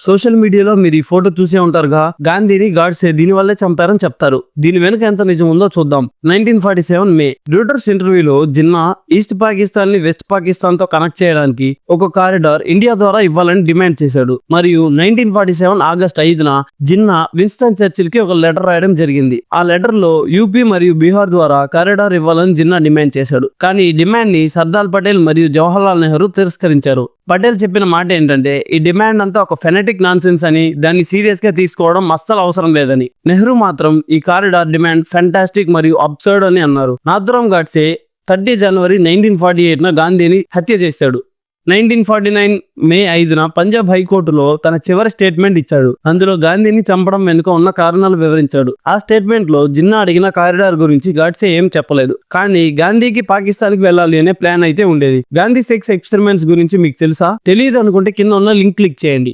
Social మీడియాలో మీరు ఈ ఫోటో చూసే ఉంటారుగా, గాంధీని గాడ్సే దీని వల్లే చంపారని చెప్తారు. దీని వెనుక ఎంత నిజం ఉందో చూద్దాం. 1947 మే రూటర్స్ ఇంటర్వ్యూలో జిన్నా ఈస్ట్ పాకిస్తాన్ ని వెస్ట్ పాకిస్తాన్ తో కనెక్ట్ చేయడానికి ఒక కారిడార్ ఇండియా ద్వారా ఇవ్వాలని డిమాండ్ చేశాడు. మరియు 1947 ఆగస్ట్ 5న జిన్నా విన్స్టన్ చర్చిల్ కి ఒక లెటర్ రాయడం జరిగింది. ఆ లెటర్ లో యూపీ మరియు బీహార్ ద్వారా కారిడార్ ఇవ్వాలని జిన్నా డిమాండ్ చేశాడు. కానీ ఈ డిమాండ్ ని సర్దార్ పటేల్ మరియు జవహర్లాల్ నెహ్రూ తిరస్కరించారు. పటేల్ చెప్పిన మాట ఏంటంటే, ఈ డిమాండ్ అంతా ఒక ఫెనటిక్ నాన్సెన్స్ అని, దాన్ని సీరియస్ గా తీసుకోవడం అస్సలు అవసరం లేదని. నెహ్రూ మాత్రం ఈ కారిడార్ డిమాండ్ ఫెంటాస్టిక్ మరియు అబ్సర్డ్ అని అన్నారు. నాథురామ్ గాడ్సే 30 జనవరి 1948న గాంధీని హత్య చేశాడు. 1949 మే 5న పంజాబ్ హైకోర్టులో తన చివరి స్టేట్మెంట్ ఇచ్చాడు. అందులో గాంధీని చంపడం వెనుక ఉన్న కారణాలు వివరించాడు. ఆ స్టేట్మెంట్ లో జిన్నా అడిగిన కారిడార్ గురించి గాడ్సే ఏం చెప్పలేదు. కానీ గాంధీకి పాకిస్తాన్ కి వెళ్ళాలి అనే ప్లాన్ అయితే ఉండేది. గాంధీ సెక్స్ ఎక్స్పెరిమెంట్స్ గురించి మీకు తెలుసా? తెలియదు అనుకుంటే కింద ఉన్న లింక్ క్లిక్ చేయండి.